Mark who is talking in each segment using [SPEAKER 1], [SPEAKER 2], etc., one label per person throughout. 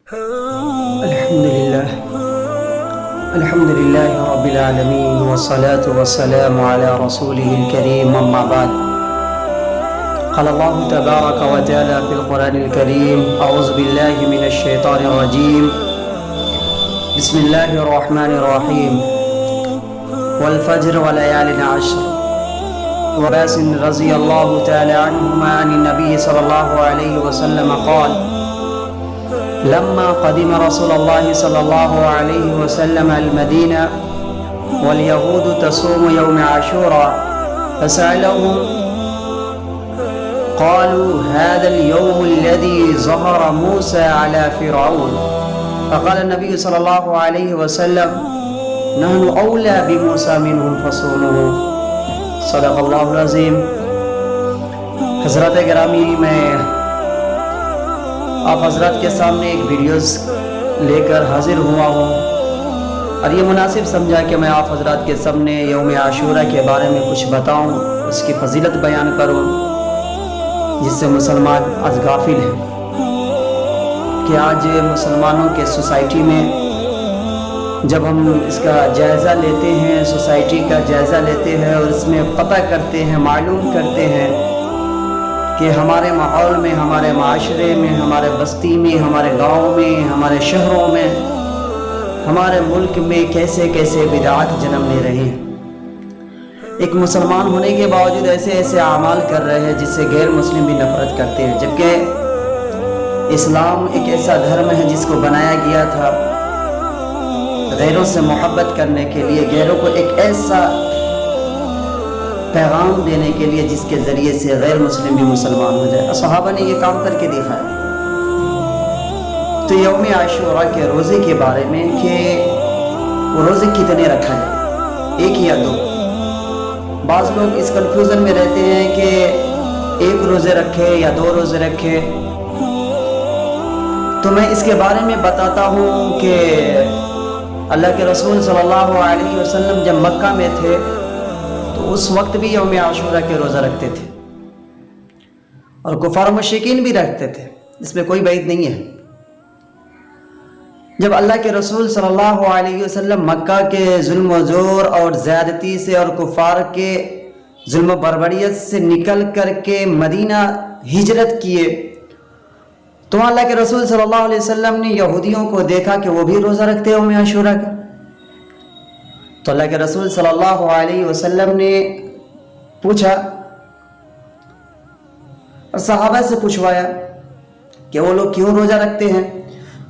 [SPEAKER 1] الحمد لله رب العالمين والصلاة والسلام على رسوله الكريم أما بعد قال الله تبارك وتعالى في القرآن الكريم أعوذ بالله من الشيطان الرجيم بسم الله الرحمن الرحيم والفجر وليال عشر وعباس رضي الله تعالى عنهما عن النبي صلى الله عليه وسلم قال لما قدم رسول الله صلى الله عليه وسلم المدينة واليهود تصوم يوم عاشوراء فسألهم قالوا هذا اليوم الذي ظهر موسى على فرعون فقال النبي صلى الله عليه وسلم نحن أولى بموسى منهم فصوموا صدق اللہ العظیم۔ حضرات گرامی، میں آپ حضرات کے سامنے ایک ویڈیوز لے کر حاضر ہوا ہوں اور یہ مناسب سمجھا کہ میں آپ حضرات کے سامنے یوم عاشوراء کے بارے میں کچھ بتاؤں، اس کی فضیلت بیان کروں، جس سے مسلمان آج غافل ہیں کہ آج مسلمانوں کے سوسائٹی میں جب ہم اس کا جائزہ لیتے ہیں، سوسائٹی کا جائزہ لیتے ہیں اور اس میں پتہ کرتے ہیں، معلوم کرتے ہیں کہ ہمارے ماحول میں، ہمارے معاشرے میں، ہمارے بستی میں، ہمارے گاؤں میں، ہمارے شہروں میں، ہمارے ملک میں کیسے کیسے بدعات جنم لے رہے ہیں۔ ایک مسلمان ہونے کے باوجود ایسے ایسے اعمال کر رہے ہیں جس سے غیر مسلم بھی نفرت کرتے ہیں، جبکہ اسلام ایک ایسا دھرم ہے جس کو بنایا گیا تھا غیروں سے محبت کرنے کے لیے، غیروں کو ایک ایسا پیغام دینے کے لیے جس کے ذریعے سے غیر مسلم بھی مسلمان ہو جائے۔ صحابہ نے یہ کام کر کے دکھایا۔ تو یوم عاشوراء کے روزے کے بارے میں کہ وہ روزے کتنے رکھا جائے، ایک یا دو؟ بعض لوگ اس کنفیوژن میں رہتے ہیں کہ ایک روزے رکھے یا دو روزے رکھے۔ تو میں اس کے بارے میں بتاتا ہوں کہ اللہ کے رسول صلی اللہ علیہ وسلم جب مکہ میں تھے تو اس وقت بھی یوم عاشوراء کے روزہ رکھتے تھے اور کفار مشرکین بھی رکھتے تھے، اس میں کوئی بعید نہیں ہے۔ جب اللہ کے رسول صلی اللہ علیہ وسلم مکہ کے ظلم و زور اور زیادتی سے اور کفار کے ظلم و بربریت سے نکل کر کے مدینہ ہجرت کیے تو اللہ کے رسول صلی اللہ علیہ وسلم نے یہودیوں کو دیکھا کہ وہ بھی روزہ رکھتے ہیں یوم عاشوراء کا۔ تو اللہ کے رسول صلی اللہ علیہ وسلم نے پوچھا اور صحابہ سے پوچھوایا کہ وہ لوگ کیوں روزہ رکھتے ہیں۔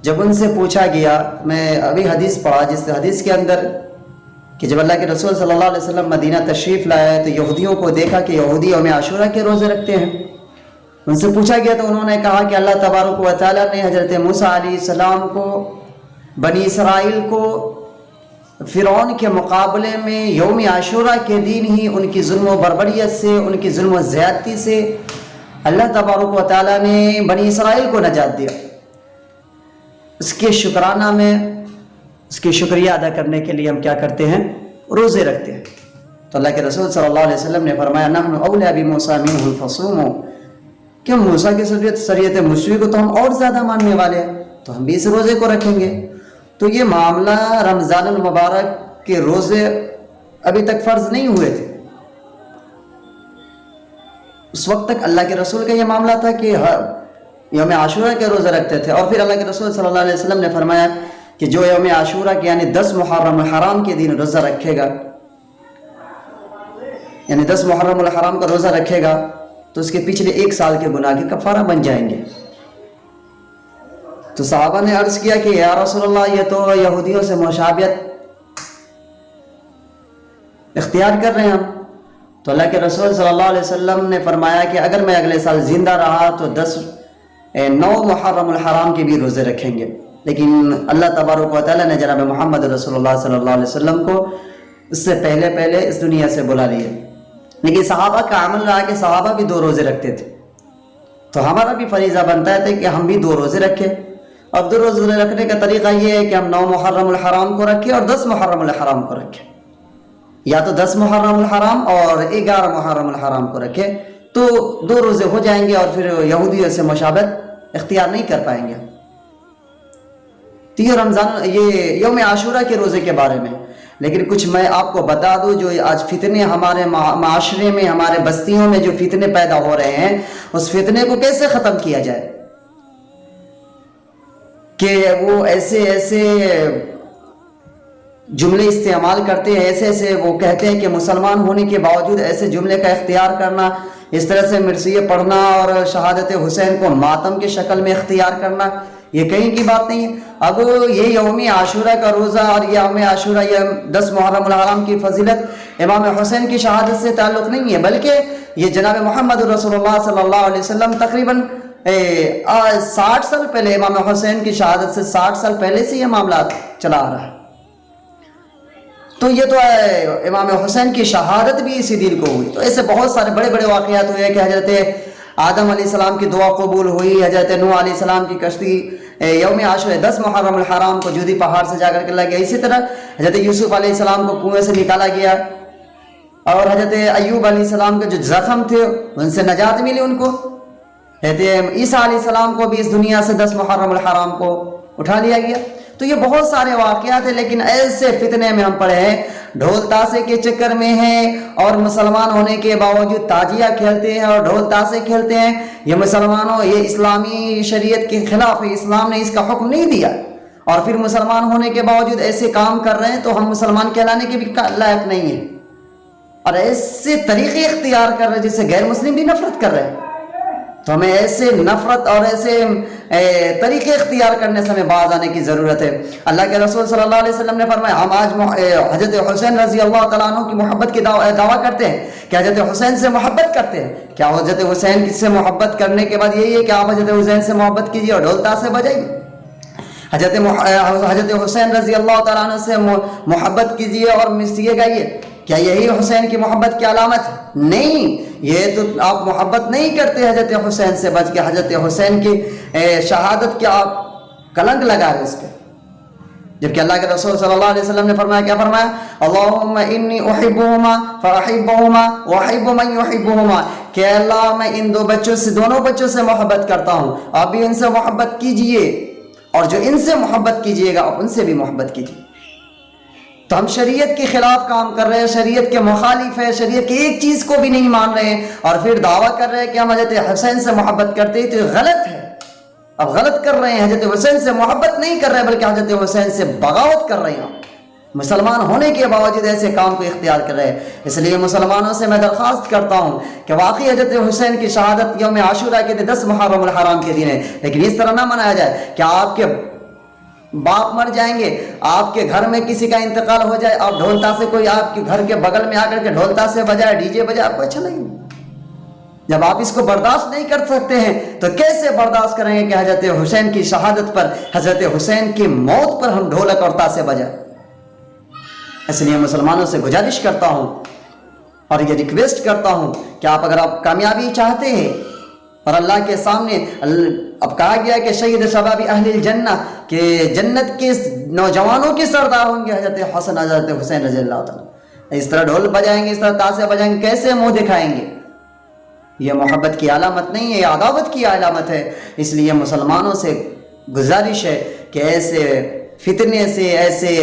[SPEAKER 1] جب ان سے پوچھا گیا، میں ابھی حدیث پڑھا جس حدیث کے اندر کہ جب اللہ کے رسول صلی اللہ علیہ وسلم مدینہ تشریف لائے تو یہودیوں کو دیکھا کہ یہودی یوم عاشوراء کے روزے رکھتے ہیں۔ ان سے پوچھا گیا تو انہوں نے کہا کہ اللہ تبارک و تعالیٰ نے حضرت موسیٰ علیہ السلام کو، بنی اسرائیل کو فرعون کے مقابلے میں یوم عاشوراء کے دن ہی ان کی ظلم و بربریت سے، ان کی ظلم و زیادتی سے اللہ تبارک و تعالیٰ نے بنی اسرائیل کو نجات دیا۔ اس کے شکرانہ میں، اس کے شکریہ ادا کرنے کے لیے ہم کیا کرتے ہیں؟ روزے رکھتے ہیں۔ تو اللہ کے رسول صلی اللہ علیہ وسلم نے فرمایا نحن اولیٰ بموسیٰ منہم فصوموا، کہ موسیٰ کی شریعت موسوی کو تو ہم اور زیادہ ماننے والے ہیں تو ہم بھی اس روزے کو رکھیں گے۔ تو یہ معاملہ رمضان المبارک کے روزے ابھی تک فرض نہیں ہوئے تھے، اس وقت تک اللہ کے رسول کا یہ معاملہ تھا کہ یوم عاشوراء کے روزے رکھتے تھے۔ اور پھر اللہ کے رسول صلی اللہ علیہ وسلم نے فرمایا کہ جو یوم عاشوراء کے یعنی 10 محرم الحرام کے دن روزہ رکھے گا، یعنی 10 محرم الحرام کا روزہ رکھے گا تو اس کے پچھلے 1 سال کے گناہ کے کفارہ بن جائیں گے۔ تو صحابہ نے عرض کیا کہ یا رسول اللہ یہ تو یہودیوں سے مشابہت اختیار کر رہے ہیں ہم۔ تو اللہ کے رسول صلی اللہ علیہ وسلم نے فرمایا کہ اگر میں اگلے سال زندہ رہا تو 9 محرم الحرام کے بھی روزے رکھیں گے، لیکن اللہ تبارک و تعالیٰ نے جناب محمد رسول اللہ صلی اللہ علیہ وسلم کو اس سے پہلے اس دنیا سے بلا لیا۔ لیکن صحابہ کا عمل رہا کہ صحابہ بھی 2 روزے رکھتے تھے، تو ہمارا بھی فریضہ بنتا ہے کہ ہم بھی 2 روزے رکھیں۔ اب 2 روزے رکھنے کا طریقہ یہ ہے کہ ہم 9 محرم الحرام کو رکھیں اور 10 محرم الحرام کو رکھیں، یا تو 10 محرم الحرام اور 11 محرم الحرام کو رکھیں تو 2 روزے ہو جائیں گے اور پھر یہودیوں سے مشابہت اختیار نہیں کر پائیں گے۔ تو یہ رمضان، یہ یوم عاشورہ کے روزے کے بارے میں. لیکن کچھ میں آپ کو بتا دوں، جو آج فتنے ہمارے معاشرے میں، ہمارے بستیوں میں جو فتنے پیدا ہو رہے ہیں، اس فتنے کو کیسے ختم کیا جائے. کہ وہ ایسے ایسے جملے استعمال کرتے ہیں، ایسے ایسے وہ کہتے ہیں کہ مسلمان ہونے کے باوجود ایسے جملے کا اختیار کرنا، اس طرح سے مرثیے پڑھنا اور شہادت حسین کو ماتم کی شکل میں اختیار کرنا، یہ کہیں کی بات نہیں ہے. اب یہ یوم عاشورہ کا روزہ اور یوم عاشورہ، یہ 10 محرم الحرام کی فضیلت امام حسین کی شہادت سے تعلق نہیں ہے، بلکہ یہ جناب محمد رسول اللہ صلی اللہ علیہ وسلم تقریباً 60 سال پہلے، امام حسین کی شہادت سے 60 سال پہلے سے یہ معاملات چلا آ رہا ہے. تو یہ تو امام حسین کی شہادت بھی اسی دن کو ہوئی. تو ایسے بہت سارے بڑے بڑے واقعات ہوئے کہ حضرت آدم علیہ السلام کی دعا قبول ہوئی، حضرت نوح علیہ السلام کی کشتی یوم عاشورہ 10 محرم الحرام کو جودی پہاڑ سے جا کر کے لگا. اسی طرح حضرت یوسف علیہ السلام کو کنویں سے نکالا گیا، اور حضرت ایوب علیہ السلام کے جو زخم تھے ان سے نجات ملی ان کو. حضرت عیسیٰ علیہ السلام کو بھی اس دنیا سے 10 محرم الحرام کو اٹھا لیا گیا. تو یہ بہت سارے واقعات ہیں، لیکن ایسے فتنے میں ہم پڑے ہیں، ڈھول تاسے کے چکر میں ہیں، اور مسلمان ہونے کے باوجود تاجیہ کھیلتے ہیں اور ڈھول تاسے کھیلتے ہیں. یہ مسلمانوں، یہ اسلامی شریعت کے خلاف ہے، اسلام نے اس کا حکم نہیں دیا، اور پھر مسلمان ہونے کے باوجود ایسے کام کر رہے ہیں تو ہم مسلمان کہلانے کے بھی لائق نہیں ہیں، اور ایسے طریقے اختیار کر رہے ہیں جس سے غیر مسلم بھی نفرت کر رہے ہیں. تو ہمیں ایسے نفرت اور ایسے طریقے اختیار کرنے سے ہمیں باز آنے کی ضرورت ہے. اللہ کے رسول صلی اللہ علیہ وسلم نے فرمایا، ہم آج حضرت حسین رضی اللہ تعالیٰ عنہ کی محبت کی دعویٰ کرتے ہیں کہ حضرت حسین سے محبت کرتے ہیں. کیا حضرت حسین سے محبت کرنے کے بعد یہی ہے کہ آپ حضرت حسین سے محبت کیجیے اور ڈھول تاسے بجائیے؟ حضرت حسین رضی اللہ تعالیٰ عنہ سے محبت کیجیے اور مرثیے گائیے، کیا یہی حسین کی محبت کی علامت؟ نہیں، یہ تو آپ محبت نہیں کرتے حضرت حسین سے، بچ کے حضرت حسین کی شہادت کے آپ کلنک لگا رہے اس پہ. جبکہ اللہ کے رسول صلی اللہ علیہ وسلم نے فرمایا، کیا فرمایا؟ اللہم انی احبہما فاحبہما واحب من یحبہما، کہ اللہ میں ان دونوں بچوں سے محبت کرتا ہوں، آپ بھی ان سے محبت کیجئے، اور جو ان سے محبت کیجئے گا آپ ان سے بھی محبت کیجئے. تو ہم شریعت کے خلاف کام کر رہے ہیں، شریعت کے مخالف ہے، شریعت کی ایک چیز کو بھی نہیں مان رہے ہیں، اور پھر دعویٰ کر رہے ہیں کہ ہم حضرت حسین سے محبت کرتے ہیں. تو یہ غلط ہے، اب غلط کر رہے ہیں. حضرت حسین سے محبت نہیں کر رہے بلکہ حضرت حسین سے بغاوت کر رہے ہیں. مسلمان ہونے کے باوجود ایسے کام کو اختیار کر رہے ہیں. اس لیے مسلمانوں سے میں درخواست کرتا ہوں کہ واقعی حضرت حسین کی شہادت یوم عاشورہ کے دن 10 محرم الحرام کے دن ہے، لیکن اس طرح نہ منایا جائے کہ آپ کے باپ مر جائیں گے، آپ کے گھر میں کسی کا انتقال ہو جائے، آپ ڈھول تاسے، کوئی آپ کے گھر کے بغل میں آ کر کے ڈھول تاسے بجائے، ڈی جے بجائے، آپ کو اچھا لگے. جب آپ اس کو برداشت نہیں کر سکتے ہیں تو کیسے برداشت کریں گے کہ حضرت حسین کی شہادت پر، حضرت حسین کی موت پر ہم ڈھولک اور تاسے بجائیں. اس لیے مسلمانوں سے گزارش کرتا ہوں اور یہ ریکویسٹ کرتا ہوں کہ اگر آپ کامیابی چاہتے ہیں اور اللہ کے سامنے، اب کہا گیا کہ شہید شباب اہل الجنہ، کہ جنت کے نوجوانوں کے سردار ہوں گے حضرت حسن، حضرت حسین رضی اللہ تعالیٰ. اس طرح ڈھول بجائیں گے، اس طرح تاسے بجائیں گے، کیسے منہ دکھائیں گے؟ یہ محبت کی علامت نہیں ہے، یہ عداوت کی علامت ہے. اس لیے مسلمانوں سے گزارش ہے کہ ایسے فتنے سے، ایسے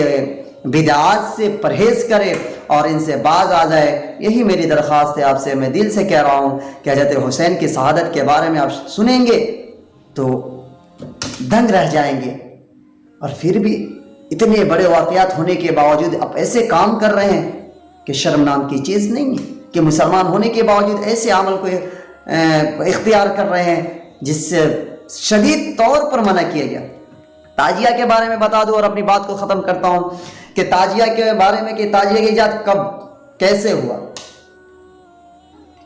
[SPEAKER 1] بدعات سے پرہیز کرے اور ان سے باز آ جائے. یہی میری درخواست ہے آپ سے. میں دل سے کہہ رہا ہوں کہ حضرت حسین کی شہادت کے بارے میں آپ سنیں گے تو دنگ رہ جائیں گے، اور پھر بھی اتنے بڑے واقعات ہونے کے باوجود آپ ایسے کام کر رہے ہیں کہ شرم نام کی چیز نہیں ہے، کہ مسلمان ہونے کے باوجود ایسے عمل کو اختیار کر رہے ہیں جس سے شدید طور پر منع کیا گیا. تاجیہ کے بارے میں بتا دوں اور اپنی بات کو ختم کرتا ہوں کہ تاجیہ کے بارے میں، کہ تاجیہ کی ایجاد کب کیسے ہوا.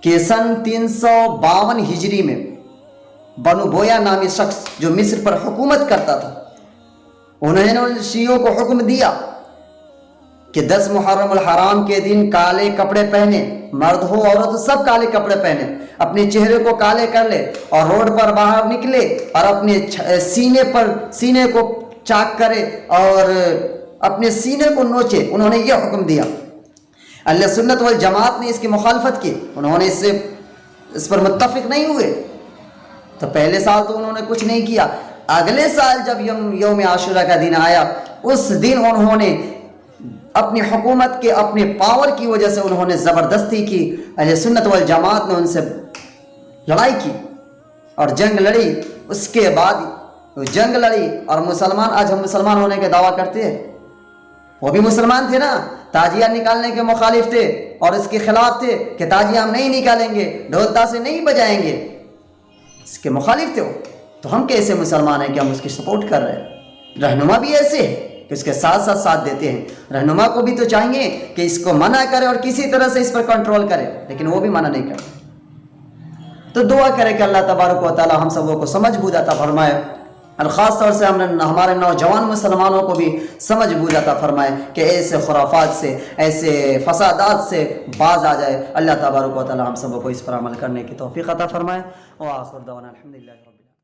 [SPEAKER 1] کہ سن 352 ہجری میں بنو بویا نامی شخص جو مصر پر حکومت کرتا تھا، انہوں نے شیعوں کو حکم دیا کہ 10 محرم الحرام کے دن کالے کپڑے پہنے، مرد ہو عورت سب کالے کپڑے پہنے، اپنے چہرے کو کالے کر لے اور روڈ پر باہر نکلے اور اپنے سینے کو چاک کرے اور اپنے سینے کو نوچے. انہوں نے یہ حکم دیا. اہل سنت والجماعت نے اس کی مخالفت کی، انہوں نے اس پر متفق نہیں ہوئے. تو پہلے سال تو انہوں نے کچھ نہیں کیا، اگلے سال جب یوم عاشورہ کا دن آیا، اس دن انہوں نے اپنی حکومت کے اپنے پاور کی وجہ سے انہوں نے زبردستی کی، اہل سنت والجماعت نے ان سے لڑائی کی اور جنگ لڑی۔ اس کے بعد وہ جنگ لڑی اور مسلمان، آج ہم مسلمان ہونے کے دعویٰ کرتے ہیں، وہ بھی مسلمان تھے نا، تاجیہ نکالنے کے مخالف تھے اور اس کے خلاف تھے کہ تاجیہ ہم نہیں نکالیں گے، ڈھول تاسے نہیں بجائیں گے، اس کے مخالف تھے وہ۔ تو ہم کیسے مسلمان ہیں کہ ہم اس کی سپورٹ کر رہے ہیں؟ رہنما بھی ایسے ہے کہ اس کے ساتھ ساتھ ساتھ دیتے ہیں۔ رہنما کو بھی تو چاہیے کہ اس کو منع کرے اور کسی طرح سے اس پر کنٹرول کرے، لیکن وہ بھی منع نہیں کرتے۔ تو دعا کرے کہ اللہ تبارک و تعالی ہم سبوں کو سمجھ بوجھ عطا فرمائے، اور خاص طور سے ہمارے نوجوان مسلمانوں کو بھی سمجھ بوجھ عطا فرمائے کہ ایسے خرافات سے، ایسے فسادات سے باز آ جائے۔ اللہ تبارک و تعالی ہم سبوں کو اس پر عمل کرنے کی توفیق عطا فرمائے۔ وآخر دعوانا الحمدللہ۔